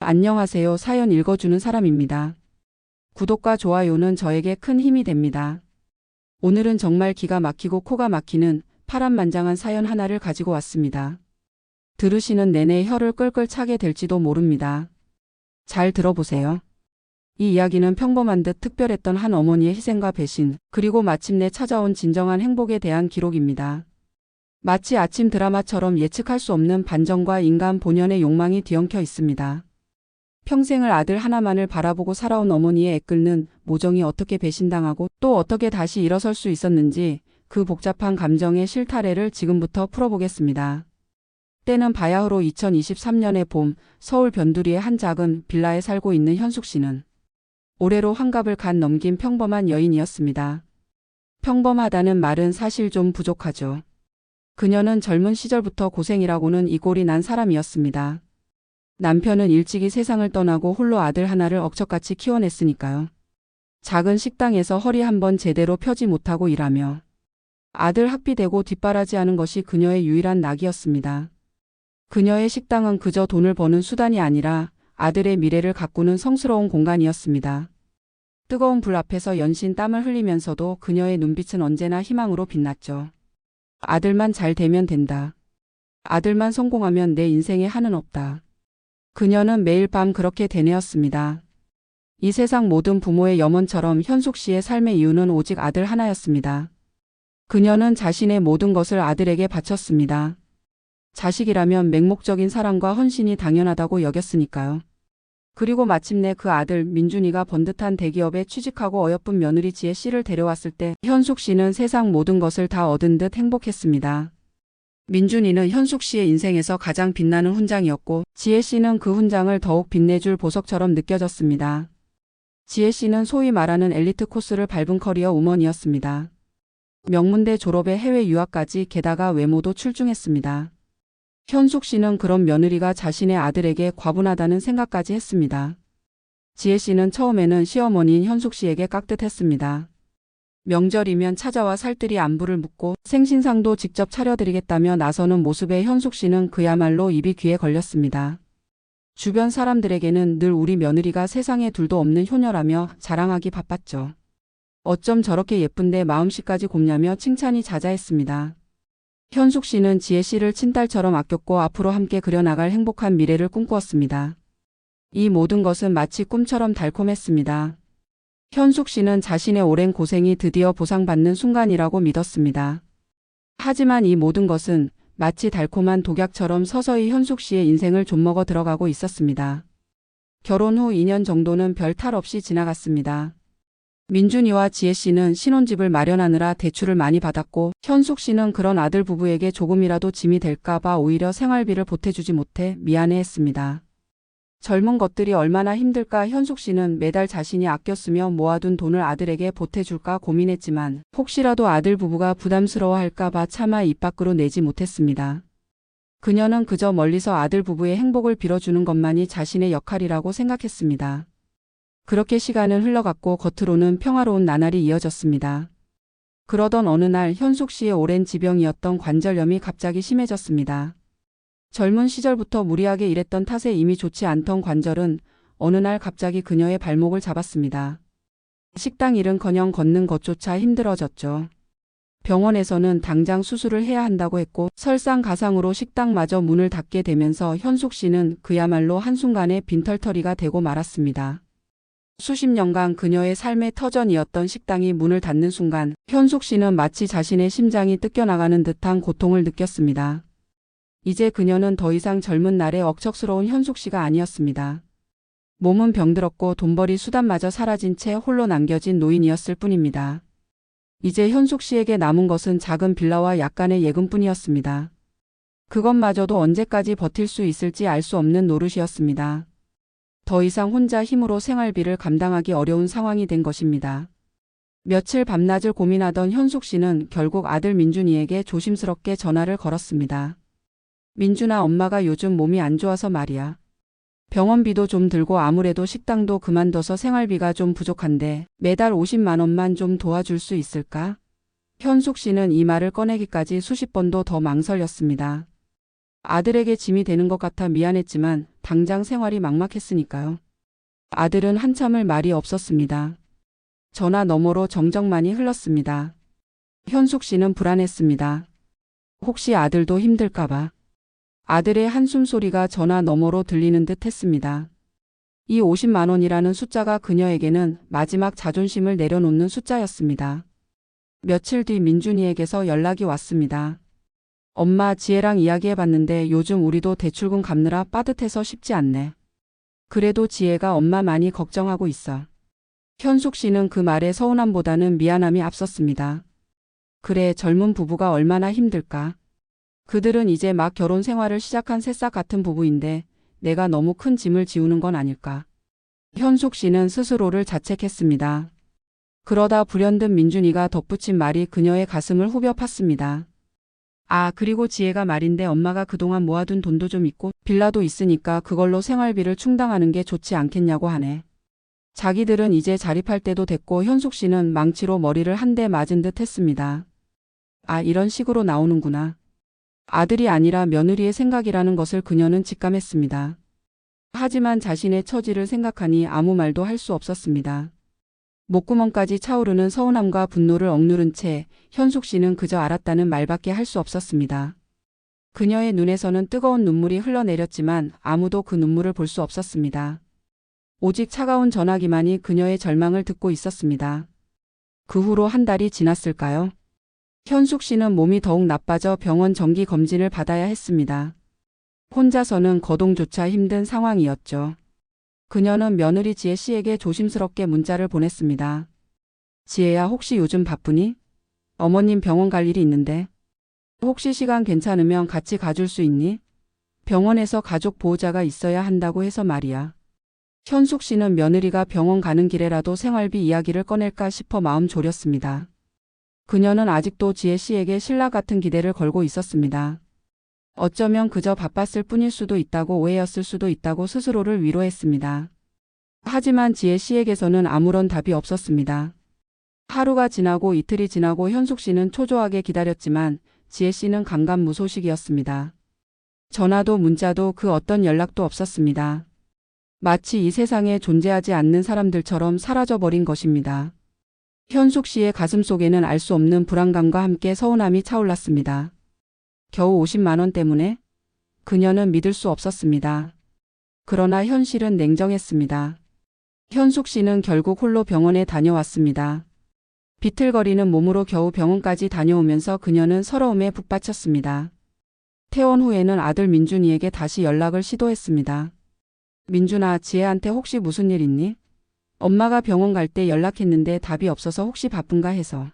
안녕하세요. 사연 읽어주는 사람입니다. 구독과 좋아요는 저에게 큰 힘이 됩니다. 오늘은 정말 기가 막히고 코가 막히는 파란만장한 사연 하나를 가지고 왔습니다. 들으시는 내내 혀를 끌끌 차게 될지도 모릅니다. 잘 들어보세요. 이 이야기는 평범한 듯 특별했던 한 어머니의 희생과 배신, 그리고 마침내 찾아온 진정한 행복에 대한 기록입니다. 마치 아침 드라마처럼 예측할 수 없는 반전과 인간 본연의 욕망이 뒤엉켜 있습니다. 평생을 아들 하나만을 바라보고 살아온 어머니의 애끓는 모정이 어떻게 배신당하고 또 어떻게 다시 일어설 수 있었는지 그 복잡한 감정의 실타래를 지금부터 풀어보겠습니다. 때는 바야흐로 2023년의 봄, 서울 변두리의 한 작은 빌라에 살고 있는 현숙 씨는 올해로 환갑을 간 넘긴 평범한 여인이었습니다. 평범하다는 말은 사실 좀 부족하죠. 그녀는 젊은 시절부터 고생이라고는 이 꼴이 난 사람이었습니다. 남편은 일찍이 세상을 떠나고 홀로 아들 하나를 억척같이 키워냈으니까요. 작은 식당에서 허리 한번 제대로 펴지 못하고 일하며 아들 학비 대고 뒷바라지하는 것이 그녀의 유일한 낙이었습니다. 그녀의 식당은 그저 돈을 버는 수단이 아니라 아들의 미래를 가꾸는 성스러운 공간이었습니다. 뜨거운 불 앞에서 연신 땀을 흘리면서도 그녀의 눈빛은 언제나 희망으로 빛났죠. 아들만 잘 되면 된다. 아들만 성공하면 내 인생에 한은 없다. 그녀는 매일 밤 그렇게 되뇌었습니다. 이 세상 모든 부모의 염원처럼 현숙 씨의 삶의 이유는 오직 아들 하나였습니다. 그녀는 자신의 모든 것을 아들에게 바쳤습니다. 자식이라면 맹목적인 사랑과 헌신이 당연하다고 여겼으니까요. 그리고 마침내 그 아들 민준이가 번듯한 대기업에 취직하고 어여쁜 며느리 지혜 씨를 데려왔을 때 현숙 씨는 세상 모든 것을 다 얻은 듯 행복했습니다. 민준이는 현숙 씨의 인생에서 가장 빛나는 훈장이었고 지혜 씨는 그 훈장을 더욱 빛내줄 보석처럼 느껴졌습니다. 지혜 씨는 소위 말하는 엘리트 코스를 밟은 커리어 우먼이었습니다. 명문대 졸업에 해외 유학까지 게다가 외모도 출중했습니다. 현숙 씨는 그런 며느리가 자신의 아들에게 과분하다는 생각까지 했습니다. 지혜 씨는 처음에는 시어머니인 현숙 씨에게 깍듯했습니다. 명절이면 찾아와 살뜰히 안부를 묻고 생신상도 직접 차려드리겠다며 나서는 모습에 현숙 씨는 그야말로 입이 귀에 걸렸습니다. 주변 사람들에게는 늘 우리 며느리가 세상에 둘도 없는 효녀라며 자랑하기 바빴죠. 어쩜 저렇게 예쁜데 마음씨까지 곱냐며 칭찬이 자자했습니다. 현숙 씨는 지혜 씨를 친딸처럼 아꼈고 앞으로 함께 그려나갈 행복한 미래를 꿈꾸었습니다. 이 모든 것은 마치 꿈처럼 달콤했습니다. 현숙 씨는 자신의 오랜 고생이 드디어 보상받는 순간이라고 믿었습니다. 하지만 이 모든 것은 마치 달콤한 독약처럼 서서히 현숙 씨의 인생을 좀먹어 들어가고 있었습니다. 결혼 후 2년 정도는 별 탈 없이 지나갔습니다. 민준이와 지혜 씨는 신혼집을 마련하느라 대출을 많이 받았고 현숙 씨는 그런 아들 부부에게 조금이라도 짐이 될까봐 오히려 생활비를 보태주지 못해 미안해했습니다. 젊은 것들이 얼마나 힘들까 현숙 씨는 매달 자신이 아껴 쓰며 모아둔 돈을 아들에게 보태줄까 고민했지만 혹시라도 아들 부부가 부담스러워할까봐 차마 입 밖으로 내지 못했습니다. 그녀는 그저 멀리서 아들 부부의 행복을 빌어주는 것만이 자신의 역할이라고 생각했습니다. 그렇게 시간은 흘러갔고 겉으로는 평화로운 나날이 이어졌습니다. 그러던 어느 날 현숙 씨의 오랜 지병이었던 관절염이 갑자기 심해졌습니다. 젊은 시절부터 무리하게 일했던 탓에 이미 좋지 않던 관절은 어느 날 갑자기 그녀의 발목을 잡았습니다. 식당 일은커녕 걷는 것조차 힘들어졌죠. 병원에서는 당장 수술을 해야 한다고 했고 설상가상으로 식당마저 문을 닫게 되면서 현숙 씨는 그야말로 한순간에 빈털터리가 되고 말았습니다. 수십 년간 그녀의 삶의 터전이었던 식당이 문을 닫는 순간 현숙 씨는 마치 자신의 심장이 뜯겨나가는 듯한 고통을 느꼈습니다. 이제 그녀는 더 이상 젊은 날의 억척스러운 현숙 씨가 아니었습니다. 몸은 병들었고 돈벌이 수단마저 사라진 채 홀로 남겨진 노인이었을 뿐입니다. 이제 현숙 씨에게 남은 것은 작은 빌라와 약간의 예금뿐이었습니다. 그것마저도 언제까지 버틸 수 있을지 알 수 없는 노릇이었습니다. 더 이상 혼자 힘으로 생활비를 감당하기 어려운 상황이 된 것입니다. 며칠 밤낮을 고민하던 현숙 씨는 결국 아들 민준이에게 조심스럽게 전화를 걸었습니다. 민준아, 엄마가 요즘 몸이 안 좋아서 말이야. 병원비도 좀 들고 아무래도 식당도 그만둬서 생활비가 좀 부족한데 매달 50만 원만 좀 도와줄 수 있을까? 현숙 씨는 이 말을 꺼내기까지 수십 번도 더 망설였습니다. 아들에게 짐이 되는 것 같아 미안했지만 당장 생활이 막막했으니까요. 아들은 한참을 말이 없었습니다. 전화 너머로 정적만이 흘렀습니다. 현숙 씨는 불안했습니다. 혹시 아들도 힘들까봐. 아들의 한숨 소리가 전화 너머로 들리는 듯 했습니다. 이 50만 원이라는 숫자가 그녀에게는 마지막 자존심을 내려놓는 숫자였습니다. 며칠 뒤 민준이에게서 연락이 왔습니다. 엄마, 지혜랑 이야기해봤는데 요즘 우리도 대출금 갚느라 빠듯해서 쉽지 않네. 그래도 지혜가 엄마 많이 걱정하고 있어. 현숙 씨는 그 말에 서운함보다는 미안함이 앞섰습니다. 그래, 젊은 부부가 얼마나 힘들까. 그들은 이제 막 결혼 생활을 시작한 새싹 같은 부부인데 내가 너무 큰 짐을 지우는 건 아닐까. 현숙 씨는 스스로를 자책했습니다. 그러다 불현듯 민준이가 덧붙인 말이 그녀의 가슴을 후벼 팠습니다. 아, 그리고 지혜가 말인데 엄마가 그동안 모아둔 돈도 좀 있고 빌라도 있으니까 그걸로 생활비를 충당하는 게 좋지 않겠냐고 하네. 자기들은 이제 자립할 때도 됐고 현숙 씨는 망치로 머리를 한 대 맞은 듯 했습니다. 아, 이런 식으로 나오는구나. 아들이 아니라 며느리의 생각이라는 것을 그녀는 직감했습니다. 하지만 자신의 처지를 생각하니 아무 말도 할 수 없었습니다. 목구멍까지 차오르는 서운함과 분노를 억누른 채 현숙 씨는 그저 알았다는 말밖에 할 수 없었습니다. 그녀의 눈에서는 뜨거운 눈물이 흘러내렸지만 아무도 그 눈물을 볼 수 없었습니다. 오직 차가운 전화기만이 그녀의 절망을 듣고 있었습니다. 그 후로 한 달이 지났을까요? 현숙 씨는 몸이 더욱 나빠져 병원 정기 검진을 받아야 했습니다. 혼자서는 거동조차 힘든 상황이었죠. 그녀는 며느리 지혜 씨에게 조심스럽게 문자를 보냈습니다. 지혜야, 혹시 요즘 바쁘니? 어머님 병원 갈 일이 있는데. 혹시 시간 괜찮으면 같이 가줄 수 있니? 병원에서 가족 보호자가 있어야 한다고 해서 말이야. 현숙 씨는 며느리가 병원 가는 길에라도 생활비 이야기를 꺼낼까 싶어 마음 졸였습니다. 그녀는 아직도 지혜 씨에게 신라 같은 기대를 걸고 있었습니다. 어쩌면 그저 바빴을 뿐일 수도 있다고 오해였을 수도 있다고 스스로를 위로했습니다. 하지만 지혜 씨에게서는 아무런 답이 없었습니다. 하루가 지나고 이틀이 지나고 현숙 씨는 초조하게 기다렸지만 지혜 씨는 감감무소식이었습니다. 전화도 문자도 그 어떤 연락도 없었습니다. 마치 이 세상에 존재하지 않는 사람들처럼 사라져버린 것입니다. 현숙 씨의 가슴 속에는 알 수 없는 불안감과 함께 서운함이 차올랐습니다. 겨우 50만 원 때문에? 그녀는 믿을 수 없었습니다. 그러나 현실은 냉정했습니다. 현숙 씨는 결국 홀로 병원에 다녀왔습니다. 비틀거리는 몸으로 겨우 병원까지 다녀오면서 그녀는 서러움에 북받쳤습니다. 퇴원 후에는 아들 민준이에게 다시 연락을 시도했습니다. 민준아, 지혜한테 혹시 무슨 일 있니? 엄마가 병원 갈 때 연락했는데 답이 없어서 혹시 바쁜가 해서.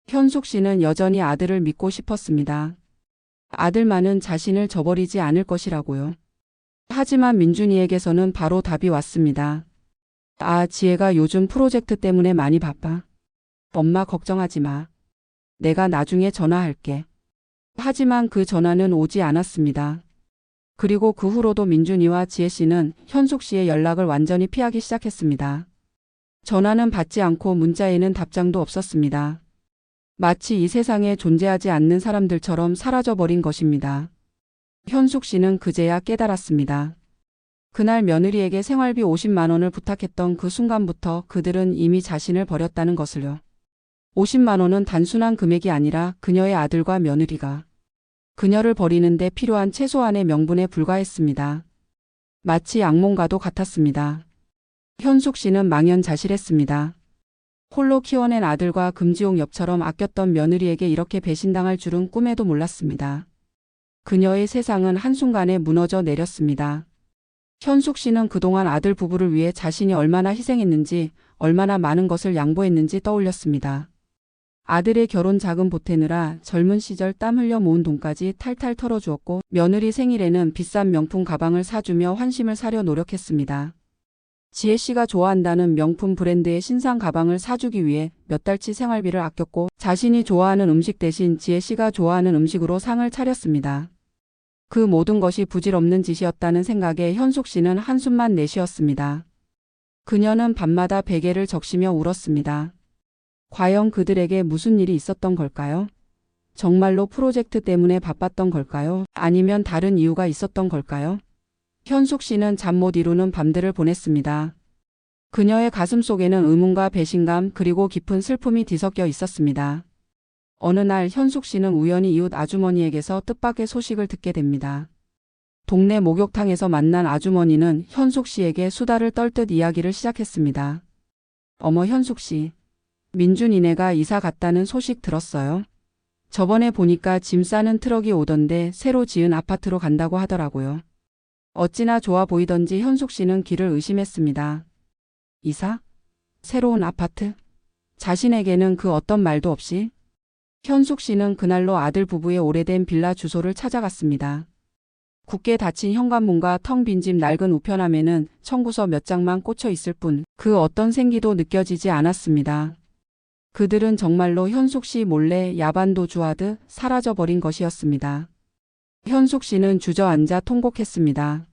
현숙 씨는 여전히 아들을 믿고 싶었습니다. 아들만은 자신을 저버리지 않을 것이라고요. 하지만 민준이에게서는 바로 답이 왔습니다. 아, 지혜가 요즘 프로젝트 때문에 많이 바빠. 엄마 걱정하지 마. 내가 나중에 전화할게. 하지만 그 전화는 오지 않았습니다. 그리고 그 후로도 민준이와 지혜 씨는 현숙 씨의 연락을 완전히 피하기 시작했습니다. 전화는 받지 않고 문자에는 답장도 없었습니다. 마치 이 세상에 존재하지 않는 사람들처럼 사라져버린 것입니다. 현숙 씨는 그제야 깨달았습니다. 그날 며느리에게 생활비 50만 원을 부탁했던 그 순간부터 그들은 이미 자신을 버렸다는 것을요. 50만 원은 단순한 금액이 아니라 그녀의 아들과 며느리가 그녀를 버리는데 필요한 최소한의 명분에 불과했습니다. 마치 악몽과도 같았습니다. 현숙 씨는 망연자실했습니다. 홀로 키워낸 아들과 금지옥 엽처럼 아꼈던 며느리에게 이렇게 배신당할 줄은 꿈에도 몰랐습니다. 그녀의 세상은 한순간에 무너져 내렸습니다. 현숙 씨는 그동안 아들 부부를 위해 자신이 얼마나 희생했는지, 얼마나 많은 것을 양보했는지 떠올렸습니다. 아들의 결혼 자금 보태느라 젊은 시절 땀 흘려 모은 돈까지 탈탈 털어주었고 며느리 생일에는 비싼 명품 가방을 사주며 환심을 사려 노력했습니다. 지혜 씨가 좋아한다는 명품 브랜드의 신상 가방을 사주기 위해 몇 달치 생활비를 아꼈고 자신이 좋아하는 음식 대신 지혜 씨가 좋아하는 음식으로 상을 차렸습니다. 그 모든 것이 부질없는 짓이었다는 생각에 현숙 씨는 한숨만 내쉬었습니다. 그녀는 밤마다 베개를 적시며 울었습니다. 과연 그들에게 무슨 일이 있었던 걸까요? 정말로 프로젝트 때문에 바빴던 걸까요? 아니면 다른 이유가 있었던 걸까요? 현숙 씨는 잠 못 이루는 밤들을 보냈습니다. 그녀의 가슴 속에는 의문과 배신감 그리고 깊은 슬픔이 뒤섞여 있었습니다. 어느 날 현숙 씨는 우연히 이웃 아주머니에게서 뜻밖의 소식을 듣게 됩니다. 동네 목욕탕에서 만난 아주머니는 현숙 씨에게 수다를 떨듯 이야기를 시작했습니다. 어머 현숙 씨, 민준이네가 이사 갔다는 소식 들었어요? 저번에 보니까 짐 싸는 트럭이 오던데 새로 지은 아파트로 간다고 하더라고요. 어찌나 좋아 보이던지 현숙 씨는 귀를 의심했습니다. 이사? 새로운 아파트? 자신에게는 그 어떤 말도 없이? 현숙 씨는 그날로 아들 부부의 오래된 빌라 주소를 찾아갔습니다. 굳게 닫힌 현관문과 텅 빈 집 낡은 우편함에는 청구서 몇 장만 꽂혀 있을 뿐 그 어떤 생기도 느껴지지 않았습니다. 그들은 정말로 현숙 씨 몰래 야반도주하듯 사라져버린 것이었습니다. 현숙 씨는 주저앉아 통곡했습니다.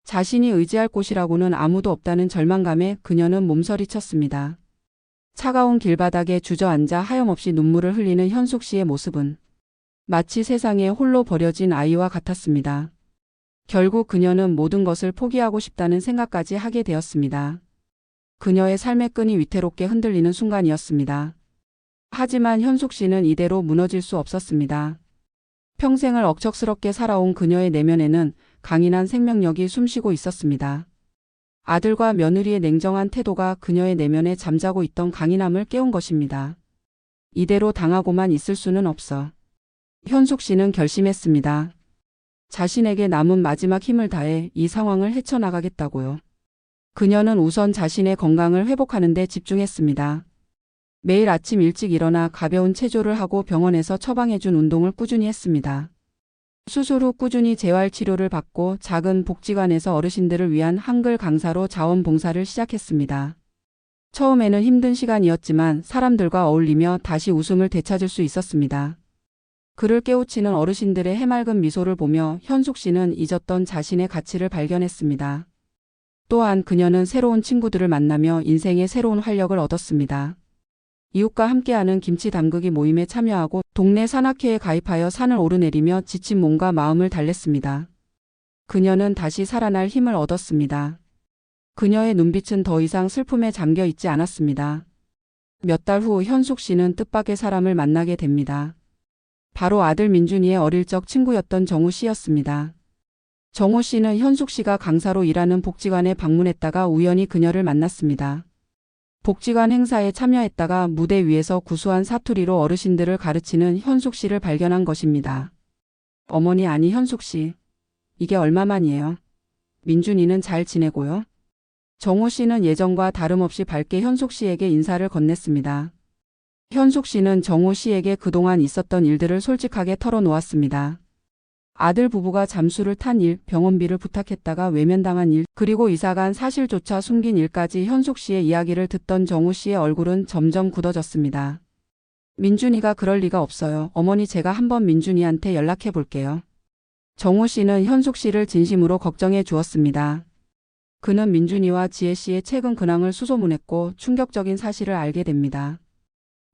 자신이 의지할 곳이라고는 아무도 없다는 절망감에 그녀는 몸서리쳤습니다. 차가운 길바닥에 주저앉아 하염없이 눈물을 흘리는 현숙 씨의 모습은 마치 세상에 홀로 버려진 아이와 같았습니다. 결국 그녀는 모든 것을 포기하고 싶다는 생각까지 하게 되었습니다. 그녀의 삶의 끈이 위태롭게 흔들리는 순간이었습니다. 하지만 현숙 씨는 이대로 무너질 수 없었습니다. 평생을 억척스럽게 살아온 그녀의 내면에는 강인한 생명력이 숨쉬고 있었습니다. 아들과 며느리의 냉정한 태도가 그녀의 내면에 잠자고 있던 강인함을 깨운 것입니다. 이대로 당하고만 있을 수는 없어. 현숙 씨는 결심했습니다. 자신에게 남은 마지막 힘을 다해 이 상황을 헤쳐나가겠다고요. 그녀는 우선 자신의 건강을 회복하는 데 집중했습니다. 매일 아침 일찍 일어나 가벼운 체조를 하고 병원에서 처방해준 운동을 꾸준히 했습니다. 수술 후 꾸준히 재활치료를 받고 작은 복지관에서 어르신들을 위한 한글 강사로 자원봉사를 시작했습니다. 처음에는 힘든 시간이었지만 사람들과 어울리며 다시 웃음을 되찾을 수 있었습니다. 그를 깨우치는 어르신들의 해맑은 미소를 보며 현숙 씨는 잊었던 자신의 가치를 발견했습니다. 또한 그녀는 새로운 친구들을 만나며 인생의 새로운 활력을 얻었습니다. 이웃과 함께하는 김치 담그기 모임에 참여하고 동네 산악회에 가입하여 산을 오르내리며 지친 몸과 마음을 달랬습니다. 그녀는 다시 살아날 힘을 얻었습니다. 그녀의 눈빛은 더 이상 슬픔에 잠겨 있지 않았습니다. 몇 달 후 현숙 씨는 뜻밖의 사람을 만나게 됩니다. 바로 아들 민준이의 어릴 적 친구였던 정우 씨였습니다. 정우 씨는 현숙 씨가 강사로 일하는 복지관에 방문했다가 우연히 그녀를 만났습니다. 복지관 행사에 참여했다가 무대 위에서 구수한 사투리로 어르신들을 가르치는 현숙 씨를 발견한 것입니다. 어머니 아니 현숙 씨. 이게 얼마만이에요? 민준이는 잘 지내고요? 정우 씨는 예전과 다름없이 밝게 현숙 씨에게 인사를 건넸습니다. 현숙 씨는 정우 씨에게 그동안 있었던 일들을 솔직하게 털어놓았습니다. 아들 부부가 잠수를 탄 일, 병원비를 부탁했다가 외면당한 일, 그리고 이사간 사실조차 숨긴 일까지 현숙 씨의 이야기를 듣던 정우 씨의 얼굴은 점점 굳어졌습니다. 민준이가 그럴 리가 없어요. 어머니 제가 한번 민준이한테 연락해 볼게요. 정우 씨는 현숙 씨를 진심으로 걱정해 주었습니다. 그는 민준이와 지혜 씨의 최근 근황을 수소문했고 충격적인 사실을 알게 됩니다.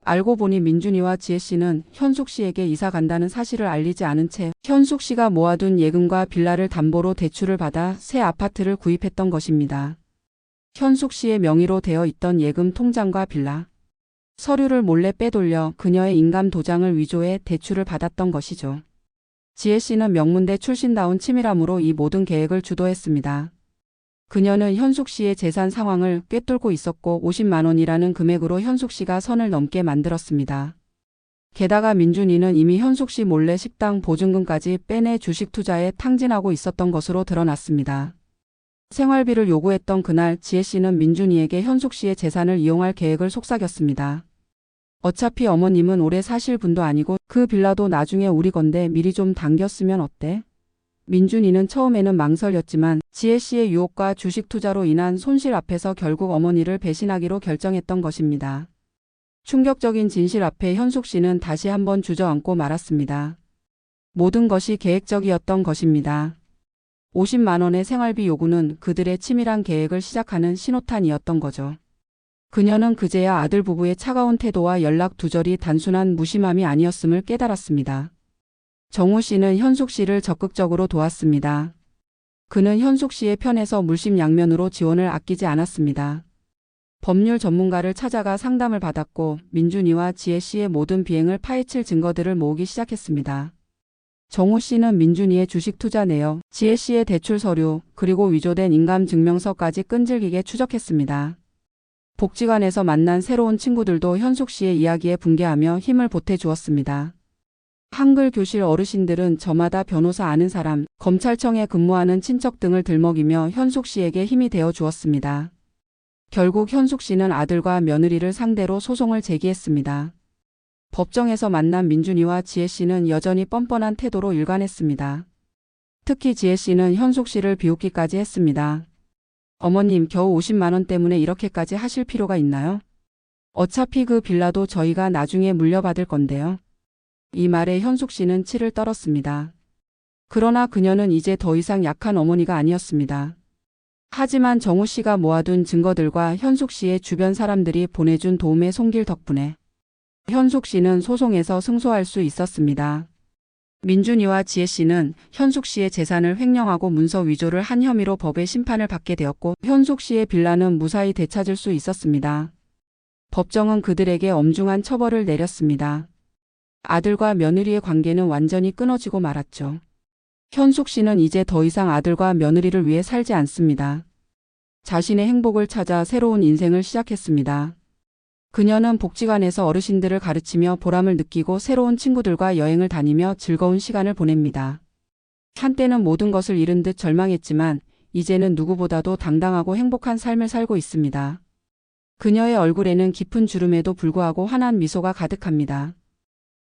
알고 보니 민준이와 지혜 씨는 현숙 씨에게 이사 간다는 사실을 알리지 않은 채 현숙 씨가 모아둔 예금과 빌라를 담보로 대출을 받아 새 아파트를 구입했던 것입니다. 현숙 씨의 명의로 되어 있던 예금 통장과 빌라, 서류를 몰래 빼돌려 그녀의 인감 도장을 위조해 대출을 받았던 것이죠. 지혜 씨는 명문대 출신다운 치밀함으로 이 모든 계획을 주도했습니다. 그녀는 현숙 씨의 재산 상황을 꿰뚫고 있었고 50만 원이라는 금액으로 현숙 씨가 선을 넘게 만들었습니다. 게다가 민준이는 이미 현숙 씨 몰래 식당 보증금까지 빼내 주식 투자에 탕진하고 있었던 것으로 드러났습니다. 생활비를 요구했던 그날 지혜 씨는 민준이에게 현숙 씨의 재산을 이용할 계획을 속삭였습니다. 어차피 어머님은 오래 사실 분도 아니고 그 빌라도 나중에 우리 건데 미리 좀 당겼으면 어때? 민준이는 처음에는 망설였지만 지혜 씨의 유혹과 주식 투자로 인한 손실 앞에서 결국 어머니를 배신하기로 결정했던 것입니다. 충격적인 진실 앞에 현숙 씨는 다시 한번 주저앉고 말았습니다. 모든 것이 계획적이었던 것입니다. 50만 원의 생활비 요구는 그들의 치밀한 계획을 시작하는 신호탄이었던 거죠. 그녀는 그제야 아들 부부의 차가운 태도와 연락 두절이 단순한 무심함이 아니었음을 깨달았습니다. 정우 씨는 현숙 씨를 적극적으로 도왔습니다. 그는 현숙 씨의 편에서 물심양면으로 지원을 아끼지 않았습니다. 법률 전문가를 찾아가 상담을 받았고 민준이와 지혜 씨의 모든 비행을 파헤칠 증거들을 모으기 시작했습니다. 정우 씨는 민준이의 주식 투자 내역, 지혜 씨의 대출 서류, 그리고 위조된 인감증명서까지 끈질기게 추적했습니다. 복지관에서 만난 새로운 친구들도 현숙 씨의 이야기에 분개하며 힘을 보태주었습니다. 한글 교실 어르신들은 저마다 변호사 아는 사람, 검찰청에 근무하는 친척 등을 들먹이며 현숙 씨에게 힘이 되어 주었습니다. 결국 현숙 씨는 아들과 며느리를 상대로 소송을 제기했습니다. 법정에서 만난 민준이와 지혜 씨는 여전히 뻔뻔한 태도로 일관했습니다. 특히 지혜 씨는 현숙 씨를 비웃기까지 했습니다. 어머님, 겨우 50만 원 때문에 이렇게까지 하실 필요가 있나요? 어차피 그 빌라도 저희가 나중에 물려받을 건데요. 이 말에 현숙 씨는 치를 떨었습니다. 그러나 그녀는 이제 더 이상 약한 어머니가 아니었습니다. 하지만 정우 씨가 모아둔 증거들과 현숙 씨의 주변 사람들이 보내준 도움의 손길 덕분에 현숙 씨는 소송에서 승소할 수 있었습니다. 민준이와 지혜 씨는 현숙 씨의 재산을 횡령하고 문서 위조를 한 혐의로 법의 심판을 받게 되었고 현숙 씨의 빌라는 무사히 되찾을 수 있었습니다. 법정은 그들에게 엄중한 처벌을 내렸습니다. 아들과 며느리의 관계는 완전히 끊어지고 말았죠. 현숙 씨는 이제 더 이상 아들과 며느리를 위해 살지 않습니다. 자신의 행복을 찾아 새로운 인생을 시작했습니다. 그녀는 복지관에서 어르신들을 가르치며 보람을 느끼고 새로운 친구들과 여행을 다니며 즐거운 시간을 보냅니다. 한때는 모든 것을 잃은 듯 절망했지만 이제는 누구보다도 당당하고 행복한 삶을 살고 있습니다. 그녀의 얼굴에는 깊은 주름에도 불구하고 환한 미소가 가득합니다.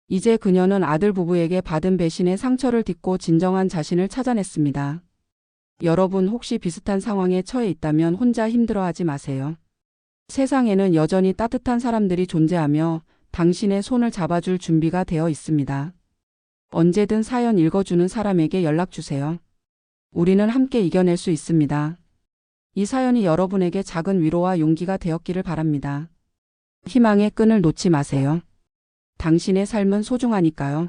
이제 그녀는 아들 부부에게 받은 배신의 상처를 딛고 진정한 자신을 찾아냈습니다. 여러분 혹시 비슷한 상황에 처해 있다면 혼자 힘들어하지 마세요. 세상에는 여전히 따뜻한 사람들이 존재하며 당신의 손을 잡아줄 준비가 되어 있습니다. 언제든 사연 읽어주는 사람에게 연락주세요. 우리는 함께 이겨낼 수 있습니다. 이 사연이 여러분에게 작은 위로와 용기가 되었기를 바랍니다. 희망의 끈을 놓지 마세요. 당신의 삶은 소중하니까요.